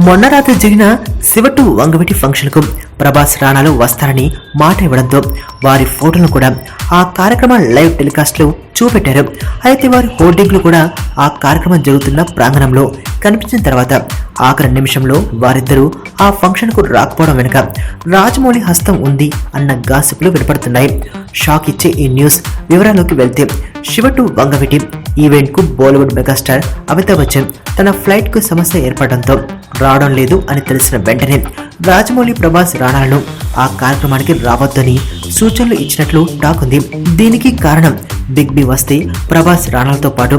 మొన్న రాత్రి జరిగిన శివ2 వంగవీటి ఫంక్షన్ కు ప్రభాస్ రాణాలు వస్తారని మాట ఇవ్వడంతో వారి ఫోటోలను కూడా ఆ కార్యక్రమం లైవ్ టెలికాస్ట్ లో చూపెట్టారు. అయితే వారి హోర్డింగ్లు కూడా ఆ కార్యక్రమం జరుగుతున్న ప్రాంగణంలో కనిపించిన తర్వాత ఆఖరి నిమిషంలో వారిద్దరూ ఆ ఫంక్షన్ కు రాకపోవడం వెనుక రాజమౌళి హస్తం ఉంది అన్న గాసిప్లు వినపడుతున్నాయి. షాక్ ఇచ్చే ఈ న్యూస్ వివరాల్లోకి వెళ్తే శివ2 వంగవీటి ఈవెంట్ కు బాలీవుడ్ మెగాస్టార్ అమితాబ్ బచ్చన్ తన ఫ్లైట్ కు సమస్య ఏర్పడడంతో రావడం లేదు అని తెలిసిన వెంటనే రాజమౌళి ప్రభాస్ రాణాలను ఆ కార్యక్రమానికి రావద్దని సూచనలు ఇచ్చినట్లు టాక్ ఉంది. దీనికి కారణం బిగ్ బి వస్తే ప్రభాస్ రాణాలతో పాటు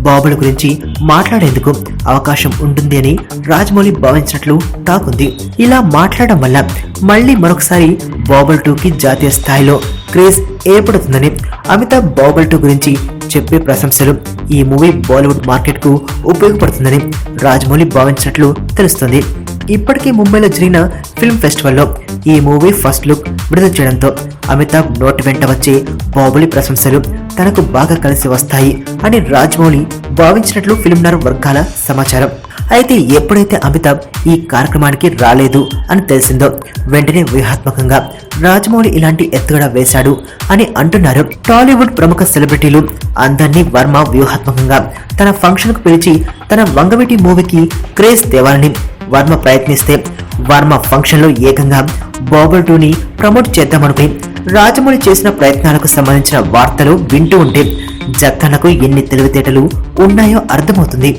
బాబుల గురించి మాట్లాడేందుకు అవకాశం ఉంటుంది అని రాజమౌళి భావించినట్లు టాక్ ఉంది. ఇలా మాట్లాడడం వల్ల మళ్ళీ మరొకసారి బాబుల్ 2కి జాతీయ స్థాయిలో క్రేజ్ ఏర్పడుతుందని అమితాబ్ బాబుల్ 2 గురించి చెప్పే ప్రశంసలు ఈ మూవీ బాలీవుడ్ మార్కెట్ కు ఉపయోగపడుతుందని రాజమౌళి భావించినట్లు తెలుస్తుంది. ఇప్పటికే ముంబైలో జరిగిన ఫిల్మ్ ఫెస్టివల్లో ఈ మూవీ ఫస్ట్ లుక్ విడుదల చేయడంతో అమితాబ్ నోటి వెంట వచ్చే బాహుబలి ప్రశంసలు తనకు బాగా కలిసి వస్తాయి అని రాజమౌళి భావించినట్లు ఫిల్మ్నర్ వర్గాల సమాచారం. అయితే ఎప్పుడైతే అమితాబ్ ఈ కార్యక్రమానికి రాలేదు అని తెలిసిందో వెంటనే వ్యూహాత్మకంగా రాజమౌళి ఇలాంటి ఎత్తుగడ వేశాడు అని అంటున్నారు. టాలీవుడ్ ప్రముఖ సెలబ్రిటీలు అందరినీ వర్మ వ్యూహాత్మకంగా తన ఫంక్షన్ కు పిలిచి తన వంగవీటి మూవీకి క్రేజ్ తేవాలని వర్మ ప్రయత్నిస్తే వర్మ ఫంక్షన్ లో ఏకంగా బాబుల్ 2ని ప్రమోట్ చేద్దామనుకుని రాజమౌళి చేసిన ప్రయత్నాలకు సంబంధించిన వార్తలు వింటూ ఉంటే జక్కన్నకు ఎన్ని తెలివితేటలు ఉన్నాయో అర్థమవుతుంది.